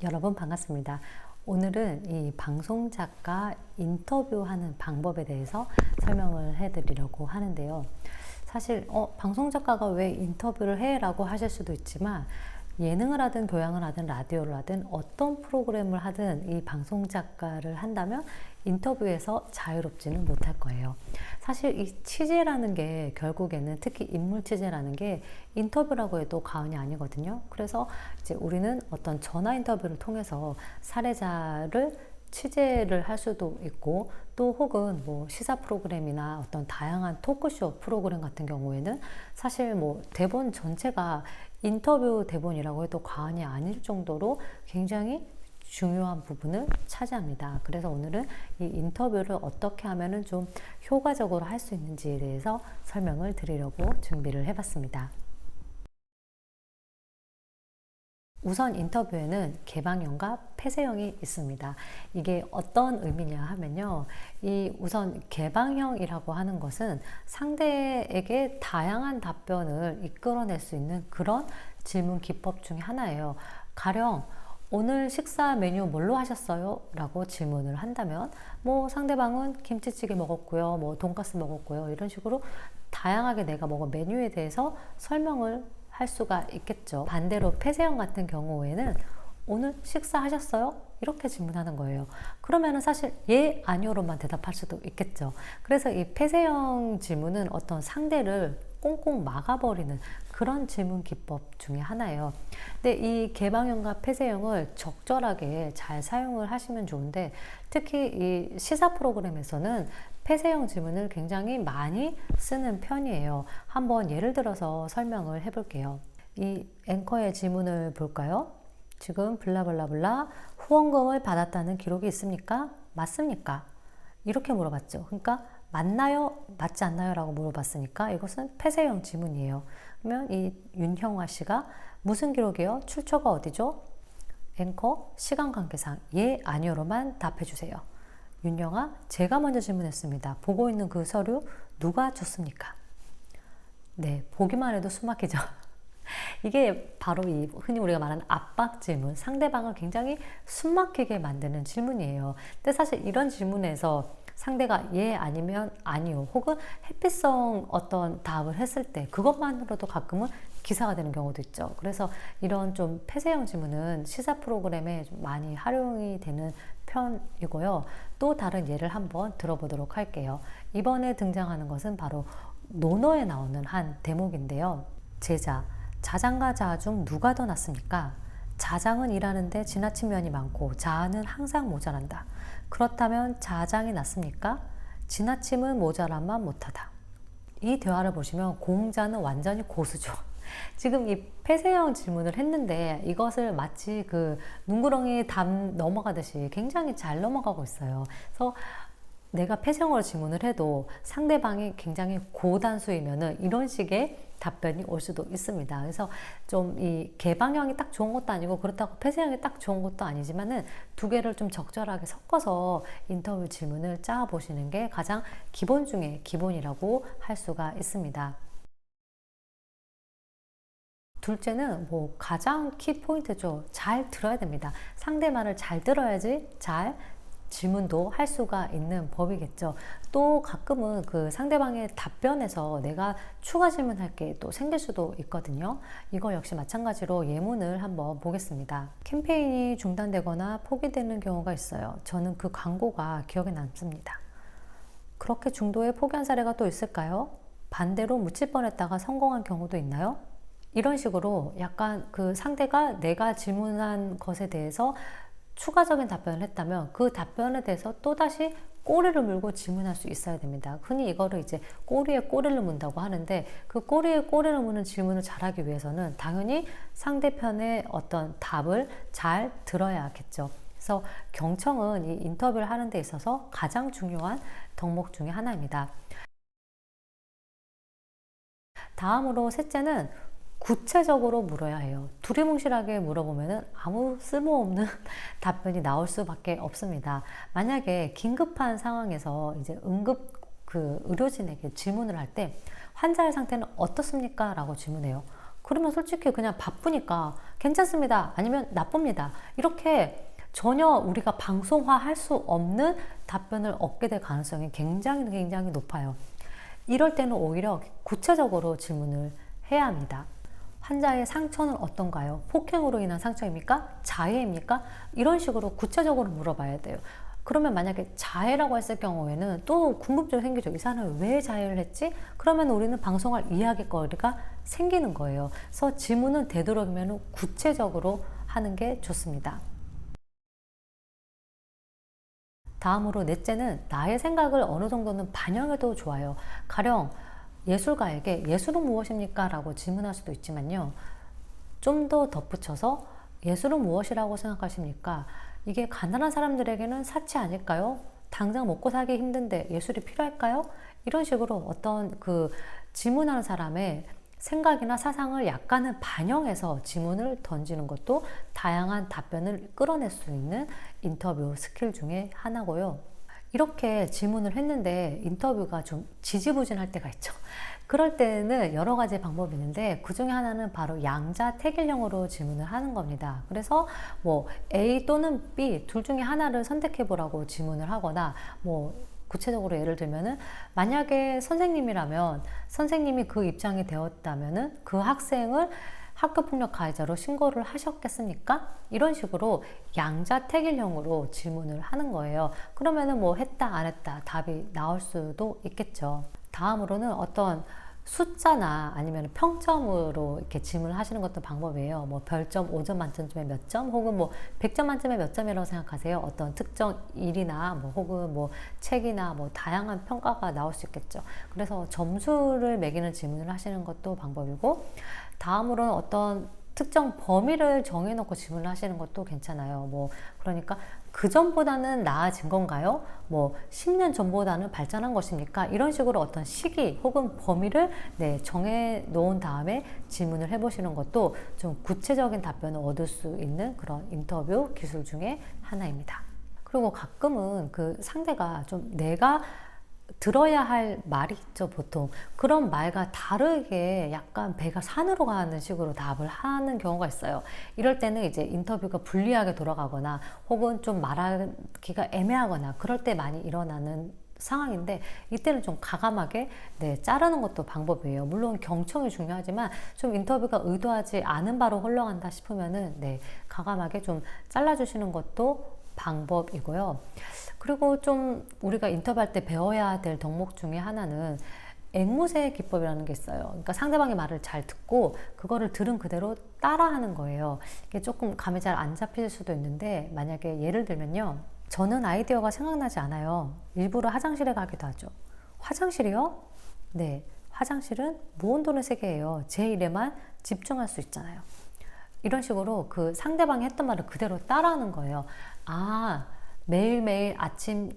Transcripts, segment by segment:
여러분 반갑습니다. 오늘은 이 방송작가 인터뷰하는 방법에 대해서 설명을 해드리려고 하는데요. 사실 방송작가가 왜 인터뷰를 해? 라고 하실 수도 있지만 예능을 하든 교양을 하든 라디오를 하든 어떤 프로그램을 하든 이 방송작가를 한다면 인터뷰에서 자유롭지는 못할 거예요. 사실 이 취재라는 게 결국에는 특히 인물 취재라는 게 인터뷰라고 해도 과언이 아니거든요. 그래서 이제 우리는 어떤 전화 인터뷰를 통해서 사례자를 취재를 할 수도 있고, 또 혹은 뭐 시사 프로그램이나 어떤 다양한 토크쇼 프로그램 같은 경우에는 사실 뭐 대본 전체가 인터뷰 대본이라고 해도 과언이 아닐 정도로 굉장히 중요한 부분을 차지합니다. 그래서 오늘은 이 인터뷰를 어떻게 하면은 좀 효과적으로 할 수 있는지에 대해서 설명을 드리려고 준비를 해봤습니다. 우선 인터뷰에는 개방형과 폐쇄형이 있습니다. 이게 어떤 의미냐 하면요. 이 우선 개방형이라고 하는 것은 상대에게 다양한 답변을 이끌어낼 수 있는 그런 질문 기법 중에 하나예요. 가령 오늘 식사 메뉴 뭘로 하셨어요? 라고 질문을 한다면 뭐 상대방은 김치찌개 먹었고요. 뭐 돈가스 먹었고요. 이런 식으로 다양하게 내가 먹은 메뉴에 대해서 설명을 할 수가 있겠죠. 반대로 폐쇄형 같은 경우에는 오늘 식사하셨어요? 이렇게 질문하는 거예요. 그러면은 사실 예, 아니요로만 대답할 수도 있겠죠. 그래서 이 폐쇄형 질문은 어떤 상대를 꽁꽁 막아버리는 그런 질문 기법 중에 하나예요. 근데 이 개방형과 폐쇄형을 적절하게 잘 사용을 하시면 좋은데, 특히 이 시사 프로그램에서는 폐쇄형 질문을 굉장히 많이 쓰는 편이에요. 한번 예를 들어서 설명을 해볼게요. 이 앵커의 질문을 볼까요? 지금 블라블라블라 후원금을 받았다는 기록이 있습니까? 맞습니까? 이렇게 물어봤죠. 그러니까 맞나요? 맞지 않나요? 라고 물어봤으니까 이것은 폐쇄형 질문이에요. 그러면 이 윤형화 씨가 무슨 기록이요? 출처가 어디죠? 앵커 시간 관계상 예, 아니요로만 답해 주세요. 윤영아, 제가 먼저 질문했습니다. 보고 있는 그 서류 누가 줬습니까? 네, 보기만 해도 숨막히죠. 이게 바로 이 흔히 우리가 말하는 압박 질문, 상대방을 굉장히 숨막히게 만드는 질문이에요. 근데 사실 이런 질문에서 상대가 예 아니면 아니요, 혹은 회피성 어떤 답을 했을 때 그것만으로도 가끔은 기사가 되는 경우도 있죠. 그래서 이런 좀 폐쇄형 질문은 시사 프로그램에 좀 많이 활용이 되는 편이고요. 또 다른 예를 한번 들어보도록 할게요. 이번에 등장하는 것은 바로 논어에 나오는 한 대목인데요. 제자, 자장과 자아 중 누가 더 낫습니까? 자장은 일하는데 지나친 면이 많고 자아는 항상 모자란다. 그렇다면 자장이 낫습니까? 지나침은 모자란만 못하다. 이 대화를 보시면 공자는 완전히 고수죠. 지금 이 폐쇄형 질문을 했는데 이것을 마치 그 눈구렁이 담 넘어가듯이 굉장히 잘 넘어가고 있어요. 그래서 내가 폐쇄형으로 질문을 해도 상대방이 굉장히 고단수이면은 이런 식의 답변이 올 수도 있습니다. 그래서 좀 이 개방형이 딱 좋은 것도 아니고 그렇다고 폐쇄형이 딱 좋은 것도 아니지만은 두 개를 좀 적절하게 섞어서 인터뷰 질문을 짜 보시는 게 가장 기본 중에 기본이라고 할 수가 있습니다. 둘째는 뭐 가장 키 포인트죠. 잘 들어야 됩니다. 상대 말을 잘 들어야지 잘 질문도 할 수가 있는 법이겠죠. 또 가끔은 그 상대방의 답변에서 내가 추가 질문할 게 또 생길 수도 있거든요. 이거 역시 마찬가지로 예문을 한번 보겠습니다. 캠페인이 중단되거나 포기되는 경우가 있어요. 저는 그 광고가 기억에 남습니다. 그렇게 중도에 포기한 사례가 또 있을까요? 반대로 묻힐 뻔했다가 성공한 경우도 있나요? 이런 식으로 약간 그 상대가 내가 질문한 것에 대해서 추가적인 답변을 했다면 그 답변에 대해서 또다시 꼬리를 물고 질문할 수 있어야 됩니다. 흔히 이거를 이제 꼬리에 꼬리를 문다고 하는데, 그 꼬리에 꼬리를 무는 질문을 잘하기 위해서는 당연히 상대편의 어떤 답을 잘 들어야겠죠. 그래서 경청은 이 인터뷰를 하는 데 있어서 가장 중요한 덕목 중에 하나입니다. 다음으로 셋째는 구체적으로 물어야 해요. 두리뭉실하게 물어보면 아무 쓸모없는 답변이 나올 수밖에 없습니다. 만약에 긴급한 상황에서 이제 응급 그 의료진에게 질문을 할 때 환자의 상태는 어떻습니까? 라고 질문해요. 그러면 솔직히 그냥 바쁘니까 괜찮습니다. 아니면 나쁩니다. 이렇게 전혀 우리가 방송화할 수 없는 답변을 얻게 될 가능성이 굉장히 높아요. 이럴 때는 오히려 구체적으로 질문을 해야 합니다. 환자의 상처는 어떤가요? 폭행으로 인한 상처입니까? 자해입니까? 이런 식으로 구체적으로 물어봐야 돼요. 그러면 만약에 자해라고 했을 경우에는 또 궁금증이 생기죠. 이 사람은 왜 자해를 했지? 그러면 우리는 방송할 이야기거리가 생기는 거예요. 그래서 질문은 되도록이면 구체적으로 하는 게 좋습니다. 다음으로 넷째는 나의 생각을 어느 정도는 반영해도 좋아요. 가령 예술가에게 예술은 무엇입니까? 라고 질문할 수도 있지만요. 좀 더 덧붙여서 예술은 무엇이라고 생각하십니까? 이게 가난한 사람들에게는 사치 아닐까요? 당장 먹고 살기 힘든데 예술이 필요할까요? 이런 식으로 어떤 그 질문하는 사람의 생각이나 사상을 약간은 반영해서 질문을 던지는 것도 다양한 답변을 끌어낼 수 있는 인터뷰 스킬 중에 하나고요. 이렇게 질문을 했는데 인터뷰가 좀 지지부진할 때가 있죠. 그럴 때는 여러 가지 방법이 있는데 그 중에 하나는 바로 양자택일형으로 질문을 하는 겁니다. 그래서 뭐 A 또는 B 둘 중에 하나를 선택해 보라고 질문을 하거나 뭐 구체적으로 예를 들면은 만약에 선생님이라면 선생님이 그 입장이 되었다면은 그 학생을 학교폭력 가해자로 신고를 하셨겠습니까? 이런 식으로 양자택일형으로 질문을 하는 거예요. 그러면은 뭐 했다 안 했다 답이 나올 수도 있겠죠. 다음으로는 어떤 숫자나 아니면 평점으로 이렇게 질문을 하시는 것도 방법이에요. 뭐 별점 5점 만점점에 몇 점, 혹은 뭐 100점 만점에 몇 점이라고 생각하세요. 어떤 특정 일이나 뭐 혹은 뭐 책이나 뭐 다양한 평가가 나올 수 있겠죠. 그래서 점수를 매기는 질문을 하시는 것도 방법이고, 다음으로는 어떤 특정 범위를 정해놓고 질문을 하시는 것도 괜찮아요. 뭐 그러니까 그 전보다는 나아진 건가요? 뭐 10년 전보다는 발전한 것입니까? 이런 식으로 어떤 시기 혹은 범위를 정해 놓은 다음에 질문을 해보시는 것도 좀 구체적인 답변을 얻을 수 있는 그런 인터뷰 기술 중에 하나입니다. 그리고 가끔은 그 상대가 좀 내가 들어야 할 말이 있죠, 보통. 그런 말과 다르게 약간 배가 산으로 가는 식으로 답을 하는 경우가 있어요. 이럴 때는 이제 인터뷰가 불리하게 돌아가거나 혹은 좀 말하기가 애매하거나 그럴 때 많이 일어나는 상황인데, 이때는 좀 과감하게 자르는 것도 방법이에요. 물론 경청이 중요하지만 좀 인터뷰가 의도하지 않은 바로 흘러간다 싶으면은 과감하게 좀 잘라주시는 것도 방법이고요. 그리고 좀 우리가 인터뷰할 때 배워야 될 덕목 중에 하나는 앵무새 기법이라는 게 있어요. 그러니까 상대방의 말을 잘 듣고 그거를 들은 그대로 따라하는 거예요. 이게 조금 감이 잘 안 잡힐 수도 있는데, 만약에 예를 들면요. 저는 아이디어가 생각나지 않아요. 일부러 화장실에 가기도 하죠. 화장실이요? 네. 화장실은 무온도의 세계예요. 제 일에만 집중할 수 있잖아요. 이런 식으로 그 상대방이 했던 말을 그대로 따라하는 거예요. 아, 매일매일 아침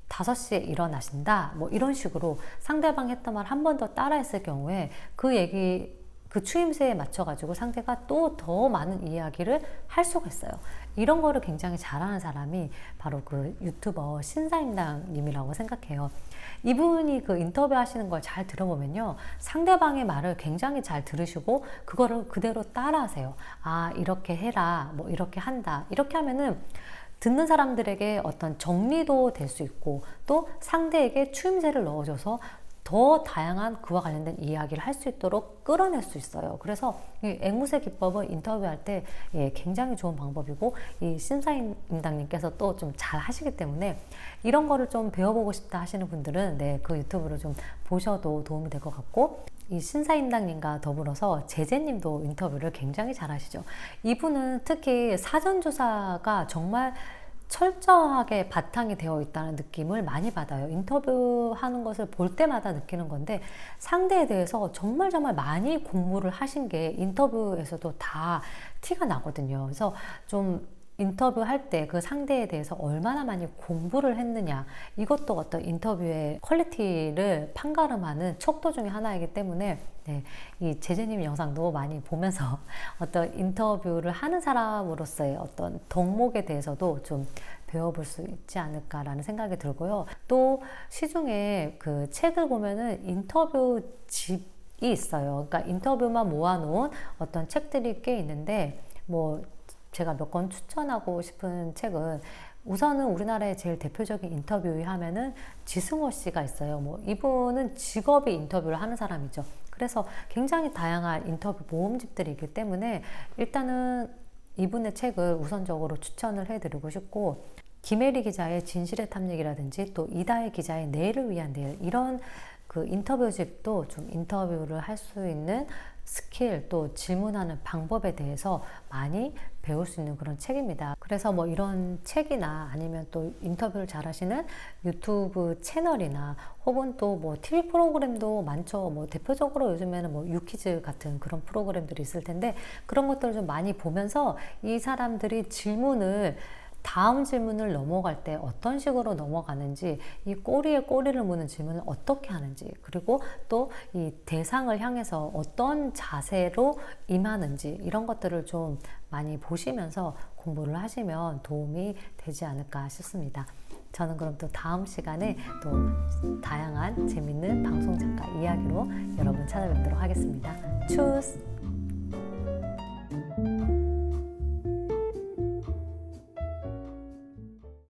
5시에 일어나신다. 뭐 이런 식으로 상대방이 했던 말 한 번 더 따라했을 경우에 그 얘기, 그 추임새에 맞춰가지고 상대가 또 더 많은 이야기를 할 수가 있어요. 이런 거를 굉장히 잘하는 사람이 바로 그 유튜버 신사임당님이라고 생각해요. 이분이 그 인터뷰 하시는 걸 잘 들어보면요. 상대방의 말을 굉장히 잘 들으시고 그거를 그대로 따라하세요. 아, 이렇게 해라. 뭐 이렇게 한다. 이렇게 하면은 듣는 사람들에게 어떤 정리도 될 수 있고, 또 상대에게 추임새를 넣어줘서 더 다양한 그와 관련된 이야기를 할 수 있도록 끌어낼 수 있어요. 그래서 이 앵무새 기법은 인터뷰할 때 굉장히 좋은 방법이고, 이 심사임당님께서 또 좀 잘 하시기 때문에 이런 거를 좀 배워보고 싶다 하시는 분들은 그 유튜브를 좀 보셔도 도움이 될 것 같고, 이 신사임당님과 더불어서 제재님도 인터뷰를 굉장히 잘 하시죠. 이분은 특히 사전조사가 정말 철저하게 바탕이 되어 있다는 느낌을 많이 받아요. 인터뷰하는 것을 볼 때마다 느끼는 건데, 상대에 대해서 정말 많이 공부를 하신 게 인터뷰에서도 다 티가 나거든요. 그래서 좀 인터뷰할 때 그 상대에 대해서 얼마나 많이 공부를 했느냐, 이것도 어떤 인터뷰의 퀄리티를 판가름하는 척도 중에 하나이기 때문에 이 제재님 영상도 많이 보면서 어떤 인터뷰를 하는 사람으로서의 어떤 덕목에 대해서도 좀 배워볼 수 있지 않을까라는 생각이 들고요. 또 시중에 그 책을 보면은 인터뷰 집 있어요. 그러니까 인터뷰만 모아놓은 어떤 책들이 꽤 있는데, 뭐 제가 몇 권 추천하고 싶은 책은, 우선은 우리나라의 제일 대표적인 인터뷰 하면은 지승호 씨가 있어요. 뭐 이분은 직업이 인터뷰를 하는 사람이죠. 그래서 굉장히 다양한 인터뷰 모음집들이 있기 때문에 일단은 이분의 책을 우선적으로 추천을 해드리고 싶고, 김혜리 기자의 진실의 탐닉이라든지 또 이다혜 기자의 내일을 위한 내일, 이런 그 인터뷰집도 좀 인터뷰를 할 수 있는 스킬, 또 질문하는 방법에 대해서 많이 배울 수 있는 그런 책입니다. 그래서 뭐 이런 책이나 아니면 또 인터뷰를 잘 하시는 유튜브 채널이나 혹은 또 뭐 TV 프로그램도 많죠. 뭐 대표적으로 요즘에는 뭐 유퀴즈 같은 그런 프로그램들이 있을 텐데, 그런 것들을 좀 많이 보면서 이 사람들이 질문을, 다음 질문을 넘어갈 때 어떤 식으로 넘어가는지, 이 꼬리에 꼬리를 무는 질문을 어떻게 하는지, 그리고 또 이 대상을 향해서 어떤 자세로 임하는지, 이런 것들을 좀 많이 보시면서 공부를 하시면 도움이 되지 않을까 싶습니다. 저는 그럼 또 다음 시간에 또 다양한 재밌는 방송 작가 이야기로 여러분 찾아뵙도록 하겠습니다. 추스!